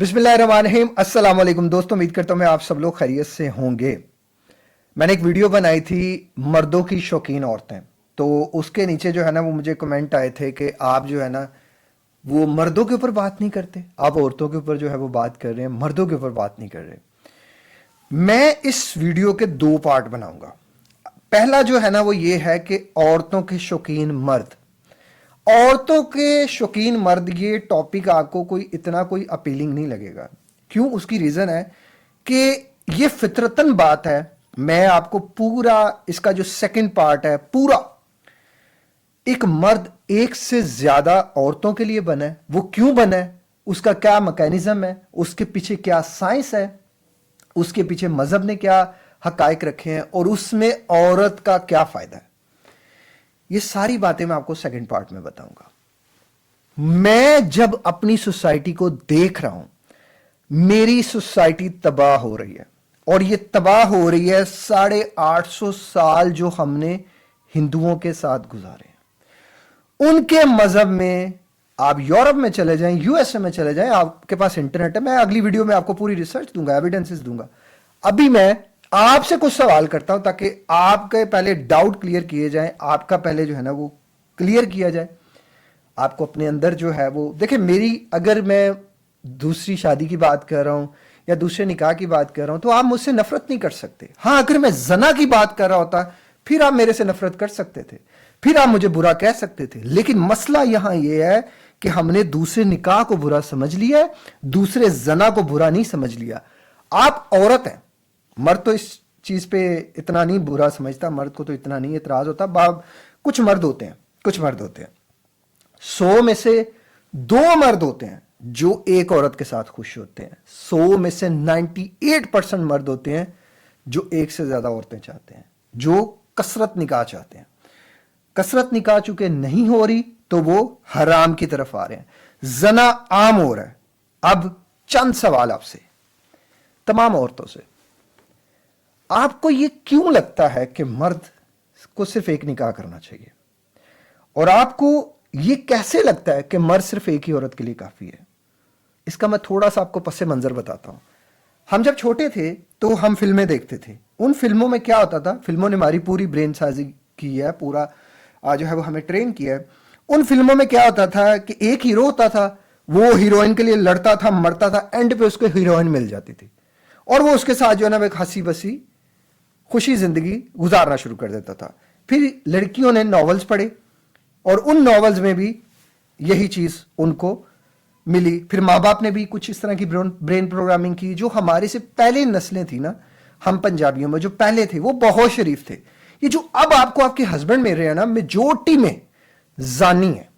बिस्मिल्लाहिर्रहमानिर्रहीम। अस्सलाम वालेकुम दोस्तों, उम्मीद करता हूं मैं आप सब लोग खैरियत से होंगे। मैंने एक वीडियो बनाई थी मर्दों की शौकीन औरतें, तो उसके नीचे जो है ना वो मुझे कमेंट आए थे कि आप जो है ना वो मर्दों के ऊपर बात नहीं करते, आप औरतों के ऊपर जो है वो बात कर रहे हैं, मर्दों के ऊपर बात नहीं कर रहे। मैं इस वीडियो के दो पार्ट बनाऊंगा। पहला जो है ना वो ये है कि औरतों के शौकीन मर्द, औरतों के शौकीन मर्द, ये टॉपिक आपको कोई अपीलिंग नहीं लगेगा। क्यों? उसकी रीजन है कि ये फितरतन बात है। मैं आपको पूरा इसका जो सेकंड पार्ट है, पूरा एक मर्द एक से ज्यादा औरतों के लिए बना है, वो क्यों बना है, उसका क्या मैकेनिज्म है, उसके पीछे क्या साइंस है, उसके पीछे मजहब ने क्या हकायक रखे हैं और उसमें औरत का क्या फायदा है, ये सारी बातें मैं आपको सेकंड पार्ट में बताऊंगा। मैं जब अपनी सोसाइटी को देख रहा हूं, मेरी सोसाइटी तबाह हो रही है, और ये तबाह हो रही है 850 साल जो हमने हिंदुओं के साथ गुजारे हैं उनके मजहब में। आप यूरोप में चले जाएं, यूएसए में चले जाएं, आपके पास इंटरनेट है। मैं अगली वीडियो में आपको पूरी रिसर्च दूंगा, एविडेंसेस दूंगा। अभी मैं आपसे कुछ सवाल करता हूं ताकि आपके पहले डाउट क्लियर किए जाएं, आपका पहले जो है ना वो क्लियर किया जाए। आपको अपने अंदर जो है वो देखिए, मेरी अगर मैं दूसरी शादी की बात कर रहा हूं या दूसरे निकाह की बात कर रहा हूं तो आप मुझसे नफरत नहीं कर सकते। हां, अगर मैं जना की बात कर रहा होता फिर आप मेरे से नफरत कर सकते थे, फिर आप मुझे बुरा कह सकते थे। लेकिन मसला यहां यह है कि हमने दूसरे निकाह को बुरा समझ लिया, दूसरे जना को बुरा नहीं समझ लिया। आप औरत हैं, मर्द तो इस चीज पे इतना नहीं बुरा समझता, मर्द को तो इतना नहीं एतराज होता। कुछ मर्द होते हैं, 100 में से 2 मर्द होते हैं जो एक औरत के साथ खुश होते हैं। 100 में से 98% मर्द होते हैं जो एक से ज्यादा औरतें चाहते हैं, जो कसरत निकाह चाहते हैं। कसरत निकाह चूंकि नहीं हो रही तो वो हराम की तरफ आ रहे हैं, जना आम हो रहा है। अब चंद सवाल आपसे, तमाम औरतों से, आपको ये क्यों लगता है कि मर्द को सिर्फ एक निकाह करना चाहिए, और आपको ये कैसे लगता है कि मर्द सिर्फ एक ही औरत के लिए काफी है? इसका मैं थोड़ा सा आपको पस मंजर बताता हूं। हम जब छोटे थे तो हम फिल्में देखते थे। उन फिल्मों में क्या होता था, फिल्मों ने हमारी पूरी ब्रेन साजी की है, पूरा जो है वो हमें ट्रेन किया है। उन फिल्मों में क्या होता था कि एक हीरो होता था, वो हीरोइन के लिए लड़ता था, मरता था, एंड पे उसको हीरोइन मिल जाती थी और वो उसके साथ जो है ना एक हंसी बसी खुशी जिंदगी गुजारना शुरू कर देता था। फिर लड़कियों ने नॉवेल्स पढ़े और उन नॉवेल्स में भी यही चीज उनको मिली। फिर माँ बाप ने भी कुछ इस तरह की ब्रेन प्रोग्रामिंग की। जो हमारे से पहले नस्लें थी ना, हम पंजाबियों में जो पहले थे वो बहुत शरीफ थे। ये जो अब आपको आपके हस्बैंड मिल रहे हैं ना, मेजोरिटी में जानी है,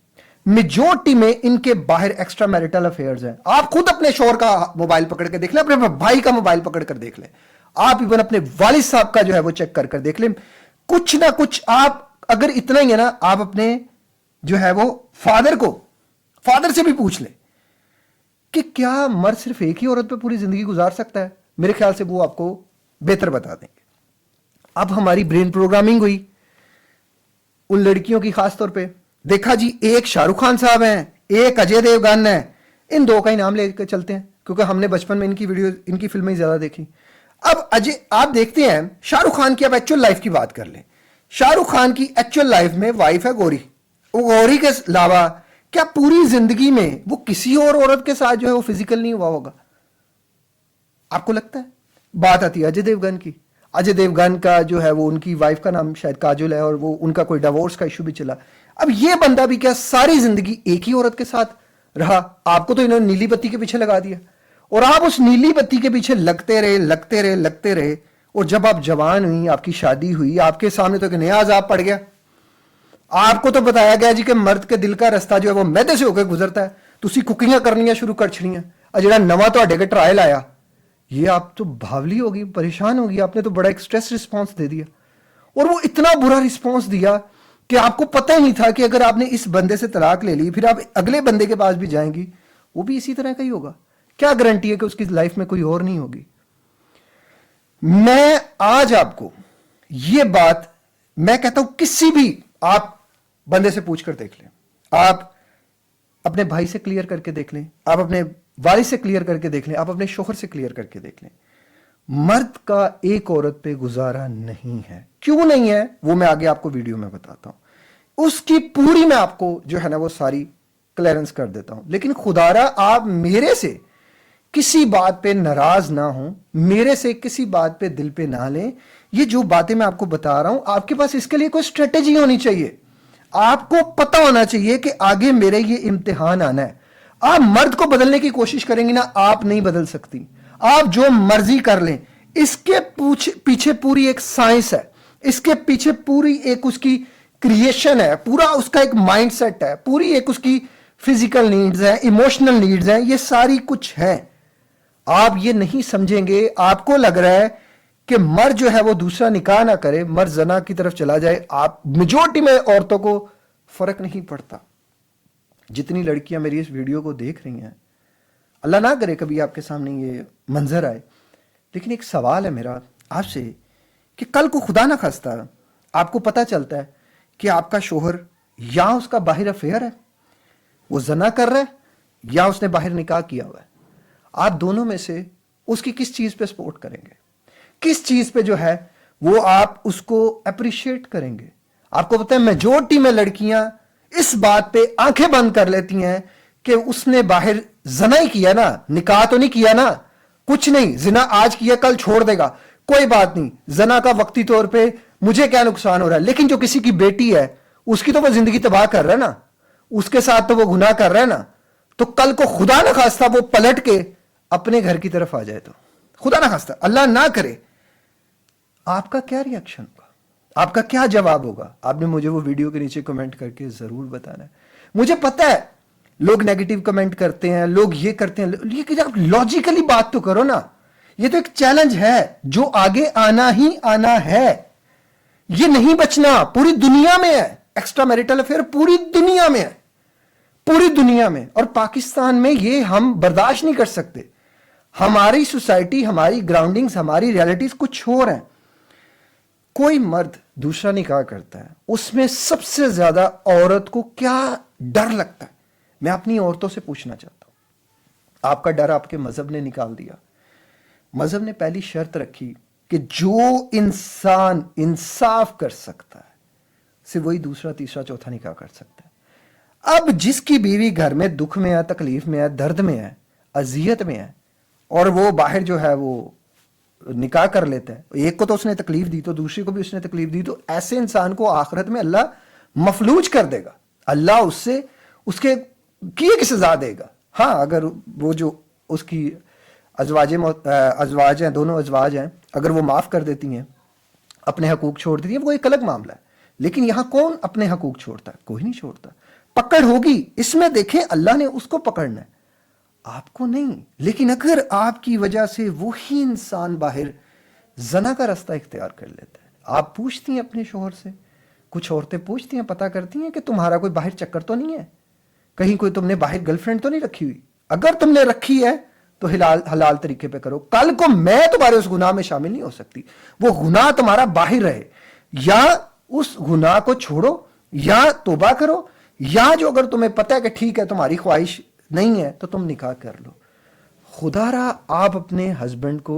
मेजोरिटी में इनके बाहर एक्स्ट्रा मैरिटल अफेयर्स हैं। आप खुद अपने शोहर का मोबाइल पकड़ के देख लें, अपने भाई का मोबाइल पकड़ कर देख लें, आप इवन अपने वालिद साहब का जो है वो चेक कर देख लें। कुछ ना कुछ, आप अगर इतना ही है ना, आप अपने जो है वो फादर से भी पूछ ले कि क्या मर्द सिर्फ एक ही औरत पे पूरी जिंदगी गुजार सकता है। मेरे ख्याल से वो आपको बेहतर बता देंगे। अब हमारी ब्रेन प्रोग्रामिंग हुई उन लड़कियों की, खास तौर पे देखा जी, एक शाहरुख खान साहब हैं, एक अजय देवगन है, इन दो का ही नाम लेकर चलते हैं क्योंकि हमने बचपन में इनकी वीडियो, इनकी फिल्में ज्यादा देखी। अब अजय, आप देखते हैं शाहरुख खान की, अब एक्चुअल लाइफ की बात कर लें। शाहरुख खान की एक्चुअल लाइफ में वाइफ है गौरी। वो गौरी के अलावा क्या पूरी जिंदगी में वो किसी और औरत के साथ जो है वो फिजिकल नहीं हुआ होगा? आपको लगता है? बात आती है अजय देवगन की। अजय देवगन का जो है वो, उनकी वाइफ का नाम शायद काजोल है और वो उनका कोई डिवोर्स का इशू भी चला। अब ये बंदा भी क्या सारी जिंदगी एक ही औरत के साथ रहा? आपको तो इन्होंने नीली बत्ती के पीछे लगा दिया और आप उस नीली बत्ती के पीछे लगते रहे। और जब आप जवान हुई, आपकी शादी हुई, आपके सामने तो एक नया अजाब पड़ गया। आपको तो बताया गया जी कि मर्द के दिल का रास्ता जो है वो मैदे से होकर गुजरता है। तुसी कुकिंग करनियां शुरू कर छड़ियां, जो नवा तो ट्रायल आया, ये आप तो भावली होगी, परेशान होगी। आपने तो बड़ा एक स्ट्रेस रिस्पॉन्स दे दिया, और वो इतना बुरा रिस्पॉन्स दिया कि आपको पता ही नहीं था कि अगर आपने इस बंदे से तलाक ले ली, फिर आप अगले बंदे के पास भी जाएंगी, वो भी इसी तरह का ही होगा। क्या गारंटी है कि उसकी लाइफ में कोई और नहीं होगी? मैं आज आपको ये बात, मैं कहता हूं किसी भी आप बंदे से पूछ कर देख लें, आप अपने भाई से क्लियर करके देख लें, आप अपने वालिद से क्लियर करके देख लें, आप अपने शोहर से क्लियर करके देख लें, मर्द का एक औरत पे गुजारा नहीं है। क्यों नहीं है वो मैं आगे आपको वीडियो में बताता हूं, उसकी पूरी मैं आपको जो है ना वो सारी क्लियरेंस कर देता हूं। लेकिन खुदारा आप मेरे से किसी बात पे नाराज ना हो, मेरे से किसी बात पे दिल पे ना लें। ये जो बातें मैं आपको बता रहा हूं, आपके पास इसके लिए कोई स्ट्रेटेजी होनी चाहिए। आपको पता होना चाहिए कि आगे मेरे ये इम्तिहान आना है। आप मर्द को बदलने की कोशिश करेंगे ना, आप नहीं बदल सकती। आप जो मर्जी कर लें, इसके पीछे पूरी एक साइंस है, इसके पीछे पूरी एक उसकी क्रिएशन है, पूरा उसका एक माइंडसेट है, पूरी एक उसकी फिजिकल नीड्स है, इमोशनल नीड्स हैं, ये सारी कुछ है। आप ये नहीं समझेंगे, आपको लग रहा है कि मर्द जो है वो दूसरा निकाह ना करे, मर्द जना की तरफ चला जाए। आप मेजॉरिटी में औरतों को फर्क नहीं पड़ता। जितनी लड़कियां मेरी इस वीडियो को देख रही हैं, अल्लाह ना करे कभी आपके सामने ये मंजर आए, लेकिन एक सवाल है मेरा आपसे कि कल को खुदा ना खास्ता आपको पता चलता है कि आपका शोहर या उसका बाहर अफेयर है, वो जना कर रहा है, या उसने बाहर निकाह किया हुआ है, आप दोनों में से उसकी किस चीज पे सपोर्ट करेंगे? किस चीज पे जो है वो आप उसको अप्रिशिएट करेंगे? आपको पता है मेजॉरिटी में लड़कियां इस बात पे आंखें बंद कर लेती हैं कि उसने बाहर जना ही किया ना, निकाह तो नहीं किया ना, कुछ नहीं, जिना आज किया कल छोड़ देगा, कोई बात नहीं, जना का वक्ती तौर पे मुझे क्या नुकसान हो रहा है। लेकिन जो किसी की बेटी है उसकी तो वो जिंदगी तबाह कर रहा है ना, उसके साथ तो वो गुनाह कर रहा है ना। तो कल को खुदा ना खास्ता वो पलट के अपने घर की तरफ आ जाए तो, खुदा ना खास्ता, अल्लाह ना करे, आपका क्या रिएक्शन होगा? आपका क्या जवाब होगा? आपने मुझे वो वीडियो के नीचे कमेंट करके जरूर बताना है। मुझे पता है लोग नेगेटिव कमेंट करते हैं, लोग ये करते हैं, लेकिन लॉजिकली बात तो करो ना। ये तो एक चैलेंज है जो आगे आना ही आना है, ये नहीं बचना। पूरी दुनिया में है एक्स्ट्रा मैरिटल अफेयर, पूरी दुनिया में है, पूरी दुनिया में। और पाकिस्तान में ये हम बर्दाश्त नहीं कर सकते। हमारी सोसाइटी, हमारी ग्राउंडिंग्स, हमारी रियलिटीज कुछ और हैं। कोई मर्द दूसरा निकाह करता है, उसमें सबसे ज्यादा औरत को क्या डर लगता है? मैं अपनी औरतों से पूछना चाहता हूं। आपका डर आपके मजहब ने निकाल दिया। मजहब ने पहली शर्त रखी कि जो इंसान इंसाफ कर सकता है सिर्फ वही दूसरा तीसरा चौथा निकाह कर सकता है। अब जिसकी बीवी घर में दुख में है, तकलीफ में है, दर्द में है, अजियत में है, और वो बाहर जो है वो निकाह कर लेता है, एक को तो उसने तकलीफ दी तो दूसरी को भी उसने तकलीफ दी, तो ऐसे इंसान को आखिरत में अल्लाह मफलूज कर देगा। अल्लाह उससे उसके किए की सजा देगा। हाँ, अगर वो जो उसकी अजवाज हैं, दोनों अजवाज हैं, अगर वो माफ कर देती हैं, अपने हकूक छोड़ देती हैं, वो एक अलग मामला है। लेकिन यहां कौन अपने हकूक छोड़ता है? कोई नहीं छोड़ता। पकड़ होगी इसमें, देखें अल्लाह ने उसको पकड़ना है, आपको नहीं। लेकिन अगर आपकी वजह से वही इंसान बाहर जना का रास्ता इख्तियार कर लेता है, आप पूछती हैं अपने शोहर से, कुछ औरतें पूछती हैं, पता करती हैं कि तुम्हारा कोई बाहर चक्कर तो नहीं है, कहीं कोई तुमने बाहर गर्लफ्रेंड तो नहीं रखी हुई? अगर तुमने रखी है तो हलाल तरीके पे करो। कल को मैं तुम्हारे उस गुनाह में शामिल नहीं हो सकती। वो गुनाह तुम्हारा बाहर रहे, या उस गुनाह को छोड़ो, या तौबा करो, या जो अगर तुम्हें पता है कि ठीक है तुम्हारी ख्वाहिश नहीं है तो तुम निकाह कर लो। खुदारा आप अपने हस्बैंड को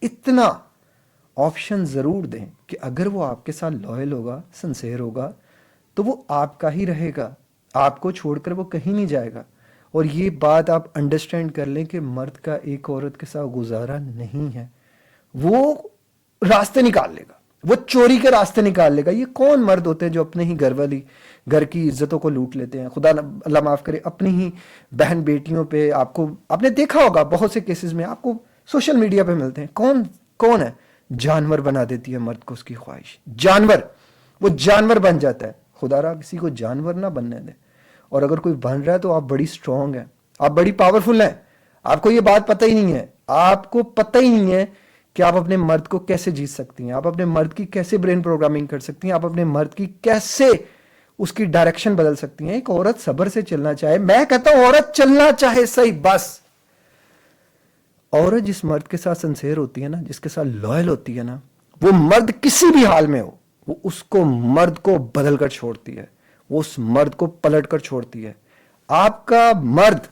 इतना ऑप्शन जरूर दें कि अगर वो आपके साथ लॉयल होगा, सिंसेयर होगा, तो वो आपका ही रहेगा, आपको छोड़कर वो कहीं नहीं जाएगा। और ये बात आप अंडरस्टैंड कर लें कि मर्द का एक औरत के साथ गुजारा नहीं है। वो रास्ते निकाल लेगा, वो चोरी के रास्ते निकाल लेगा। ये कौन मर्द होते हैं जो अपने ही घर वाली, घर की इज्जतों को लूट लेते हैं? खुदा अल्लाह माफ करे, अपनी ही बहन बेटियों पे, आपको आपने देखा होगा बहुत से केसेस में, आपको सोशल मीडिया पे मिलते हैं। कौन कौन है? जानवर बना देती है मर्द को उसकी ख्वाहिश, जानवर, वो जानवर बन जाता है। खुदारा किसी को जानवर ना बनने दे। और अगर कोई बन रहा है तो आप बड़ी स्ट्रांग हैं, आप बड़ी पावरफुल हैं। आपको ये बात पता ही नहीं है, आपको पता ही नहीं है कि आप अपने मर्द को कैसे जीत सकती हैं, आप अपने मर्द की कैसे ब्रेन प्रोग्रामिंग कर सकती हैं, आप अपने मर्द की कैसे उसकी डायरेक्शन बदल सकती हैं। एक औरत सब्र से चलना चाहे, मैं कहता हूं औरत चलना चाहे सही, बस। औरत जिस मर्द के साथ सिंसेयर होती है ना, जिसके साथ लॉयल होती है ना, वो मर्द किसी भी हाल में हो, वो उसको मर्द को बदल कर छोड़ती है, वो उस मर्द को पलट कर छोड़ती है। आपका मर्द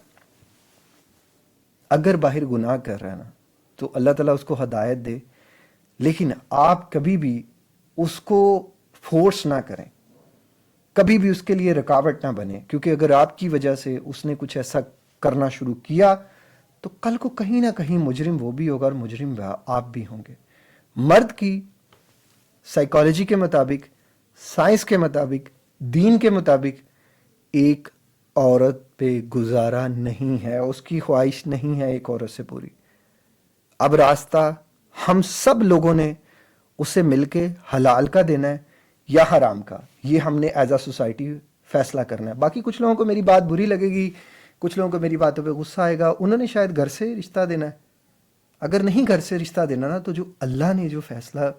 اگر باہر گناہ کر رہا ہے نا تو اللہ تعالیٰ اس کو ہدایت دے، لیکن آپ کبھی بھی اس کو فورس نہ کریں، کبھی بھی اس کے لیے رکاوٹ نہ بنے، کیونکہ اگر آپ کی وجہ سے اس نے کچھ ایسا کرنا شروع کیا تو کل کو کہیں نہ کہیں مجرم وہ بھی ہوگا اور مجرم آپ بھی ہوں گے۔ مرد کی سائیکالوجی کے مطابق، سائنس کے مطابق، دین کے مطابق ایک عورت پہ گزارا نہیں ہے، اس کی خواہش نہیں ہے ایک عورت سے پوری۔ اب راستہ ہم سب لوگوں نے اسے مل کے حلال کا دینا ہے یا حرام کا، یہ ہم نے ایز اے سوسائٹی فیصلہ کرنا ہے۔ باقی کچھ لوگوں کو میری بات بری لگے گی، کچھ لوگوں کو میری باتوں پہ غصہ آئے گا، انہوں نے شاید گھر سے رشتہ دینا ہے۔ اگر نہیں گھر سے رشتہ دینا نا تو جو اللہ نے جو فیصلہ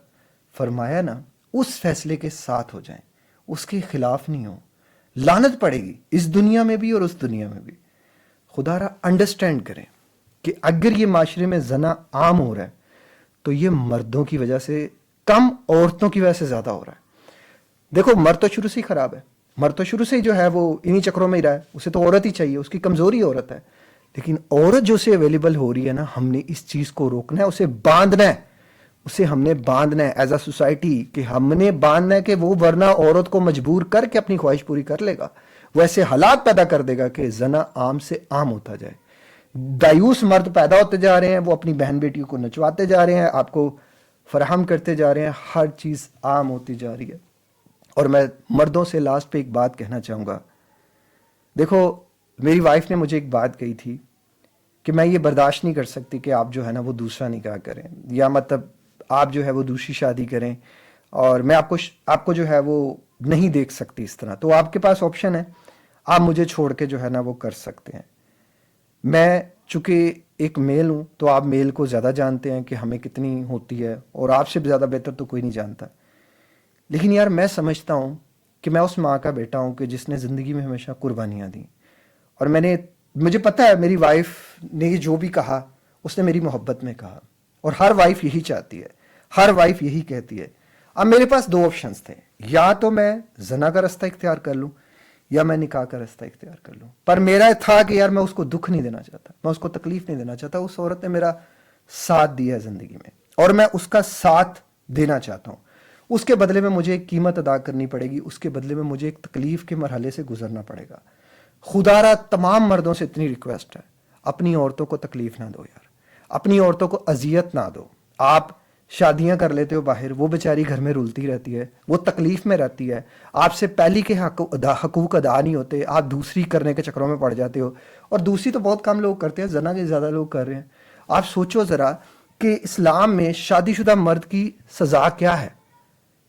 فرمایا نا اس فیصلے کے ساتھ ہو جائیں، اس کے خلاف نہیں ہو، لعنت پڑے گی اس دنیا میں بھی اور اس دنیا میں بھی۔ خدا را انڈرسٹینڈ کریں کہ اگر یہ معاشرے میں زنا عام ہو رہا ہے تو یہ مردوں کی وجہ سے کم، عورتوں کی وجہ سے زیادہ ہو رہا ہے۔ دیکھو مرد تو شروع سے ہی خراب ہے، مرد تو شروع سے ہی جو ہے وہ انہی چکروں میں ہی رہا ہے، اسے تو عورت ہی چاہیے، اس کی کمزوری عورت ہے۔ لیکن عورت جو اسے اویلیبل ہو رہی ہے نا، ہم نے اس چیز کو روکنا ہے، اسے باندھنا ہے، اسے ہم نے باندھنا ہے ایز اے سوسائٹی، کہ ہم نے باندھنا ہے کہ وہ ورنہ عورت کو مجبور کر کے اپنی خواہش پوری کر لے گا، وہ ایسے حالات پیدا کر دے گا کہ زنا عام سے عام ہوتا جائے۔ دایوس مرد پیدا ہوتے جا رہے ہیں، وہ اپنی بہن بیٹیوں کو نچواتے جا رہے ہیں، آپ کو فراہم کرتے جا رہے ہیں، ہر چیز عام ہوتی جا رہی ہے۔ اور میں مردوں سے لاسٹ پہ ایک بات کہنا چاہوں گا۔ دیکھو میری وائف نے مجھے ایک بات کہی تھی کہ میں یہ برداشت نہیں کر سکتی کہ آپ جو ہے نا وہ دوسرا نکاح کریں، یا مطلب آپ جو ہے وہ دوسری شادی کریں، اور میں آپ کو جو ہے وہ نہیں دیکھ سکتی اس طرح، تو آپ کے پاس آپشن ہے، آپ مجھے چھوڑ کے جو ہے نا وہ کر سکتے ہیں۔ میں چونکہ ایک میل ہوں تو آپ میل کو زیادہ جانتے ہیں کہ ہمیں کتنی ہوتی ہے، اور آپ سے زیادہ بہتر تو کوئی نہیں جانتا۔ لیکن یار میں سمجھتا ہوں کہ میں اس ماں کا بیٹا ہوں کہ جس نے زندگی میں ہمیشہ قربانیاں دیں، اور مجھے پتہ ہے میری وائف نے جو بھی کہا اس نے میری محبت میں کہا، اور ہر وائف یہی چاہتی ہے، ہر وائف یہی کہتی ہے۔ اب میرے پاس دو آپشنز تھے، یا تو میں زنا کا رستہ اختیار کر لوں یا میں نکاح کا رستہ اختیار کر لوں، پر میرا تھا کہ یار میں اس کو دکھ نہیں دینا چاہتا، میں اس کو تکلیف نہیں دینا چاہتا۔ اس عورت نے میرا ساتھ دیا ہے زندگی میں، اور میں اس کا ساتھ دینا چاہتا ہوں۔ اس کے بدلے میں مجھے ایک قیمت ادا کرنی پڑے گی، اس کے بدلے میں مجھے ایک تکلیف کے مرحلے سے گزرنا پڑے گا۔ خدا را تمام مردوں سے اتنی ریکویسٹ ہے، اپنی عورتوں کو تکلیف نہ دو یار، اپنی عورتوں کو اذیت نہ دو۔ آپ شادیاں کر لیتے ہو باہر، وہ بیچاری گھر میں رولتی رہتی ہے، وہ تکلیف میں رہتی ہے، آپ سے پہلی کے حقوق ادا نہیں ہوتے، آپ دوسری کرنے کے چکروں میں پڑ جاتے ہو، اور دوسری تو بہت کم لوگ کرتے ہیں، زنا کے زیادہ لوگ کر رہے ہیں۔ آپ سوچو ذرا کہ اسلام میں شادی شدہ مرد کی سزا کیا ہے،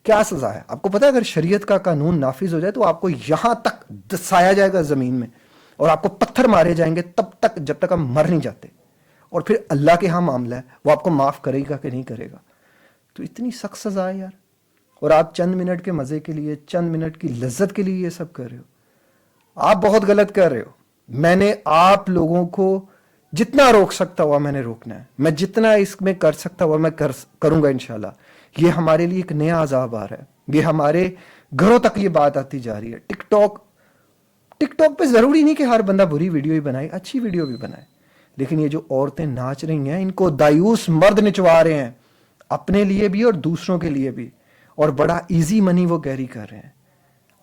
کیا سزا ہے؟ آپ کو پتہ ہے اگر شریعت کا قانون نافذ ہو جائے تو آپ کو یہاں تک دسایا جائے گا زمین میں، اور آپ کو پتھر مارے جائیں گے تب تک جب تک ہم مر نہیں جاتے، اور پھر اللہ کے ہاں معاملہ ہے، وہ آپ کو معاف کرے گا کہ نہیں کرے گا۔ تو اتنی سخت سزا ہے یار، اور آپ چند منٹ کے مزے کے لیے، چند منٹ کی لذت کے لیے یہ سب کر رہے ہو۔ آپ بہت غلط کر رہے ہو۔ میں نے آپ لوگوں کو جتنا روک سکتا ہوا میں نے روکنا ہے، میں جتنا اس میں کر سکتا ہوا میں کروں گا انشاءاللہ۔ یہ ہمارے لیے ایک نیا عذاب آ رہا ہے، یہ ہمارے گھروں تک یہ بات آتی جا رہی ہے۔ ٹک ٹاک پہ ضروری نہیں کہ ہر بندہ بری ویڈیو ہی بنائے، اچھی ویڈیو بھی بنائے، لیکن یہ جو عورتیں ناچ رہی ہیں ان کو دایوس مرد نچوا رہے ہیں، اپنے لیے بھی اور دوسروں کے لیے بھی، اور بڑا ایزی منی وہ کیری کر رہے ہیں۔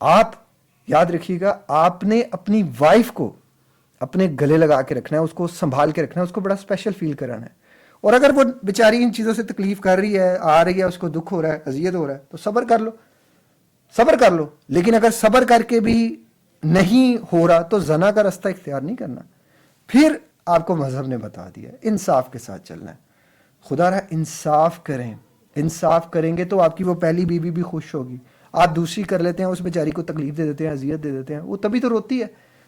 آپ یاد رکھیے گا، آپ نے اپنی وائف کو اپنے گلے لگا کے رکھنا ہے، اس کو سنبھال کے رکھنا ہے، اس کو بڑا اسپیشل فیل کرانا ہے۔ اور اگر وہ بیچاری ان چیزوں سے تکلیف کر رہی ہے، آ رہی ہے، اس کو دکھ ہو رہا ہے، اذیت ہو رہا ہے، تو صبر کر لو، صبر کر لو۔ لیکن اگر صبر کر کے بھی نہیں ہو رہا تو زنا کا رستہ اختیار نہیں کرنا۔ پھر آپ کو مذہب نے بتا دیا ہے انصاف کے ساتھ چلنا ہے۔ خدا رہا انصاف کریں، انصاف کریں گے تو آپ کی وہ پہلی بیوی بھی خوش ہوگی۔ آپ دوسری کر لیتے ہیں، اس بیچاری کو تکلیف دے دیتے ہیں، اذیت دے دیتے ہیں، وہ تبھی تو روتی ہے،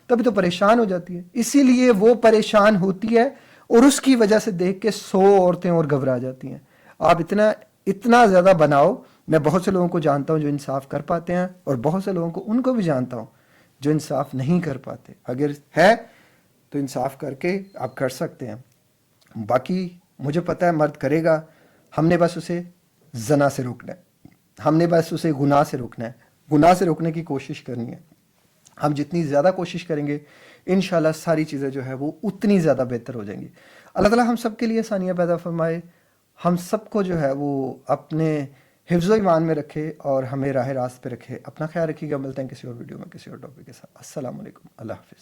تبھی تو پریشان ہو جاتی ہے۔ اسی لیے وہ پریشان ہوتی ہے، اور اس کی وجہ سے دیکھ کے 100 عورتیں اور گھبرا جاتی ہیں۔ آپ اتنا زیادہ بناؤ۔ میں بہت سے لوگوں کو جانتا ہوں جو انصاف کر پاتے ہیں، اور بہت سے لوگوں کو ان کو بھی جانتا ہوں جو انصاف نہیں کر پاتے۔ اگر ہے تو انصاف کر کے آپ کر سکتے ہیں، باقی مجھے پتہ ہے مرد کرے گا۔ ہم نے بس اسے زنا سے روکنا ہے، ہم نے بس اسے گناہ سے روکنا ہے، گناہ سے روکنے کی کوشش کرنی ہے۔ ہم جتنی زیادہ کوشش کریں گے انشاءاللہ ساری چیزیں جو ہے وہ اتنی زیادہ بہتر ہو جائیں گی۔ اللہ تعالیٰ ہم سب کے لیے آسانیاں پیدا فرمائے، ہم سب کو جو ہے وہ اپنے حفظ و ایمان میں رکھے اور ہمیں راہ راست پہ رکھے. اپنا خیال رکھیے گا، ملتے ہیں کسی اور ویڈیو میں کسی اور ٹاپک کے ساتھ. السلام علیکم، اللہ حافظ.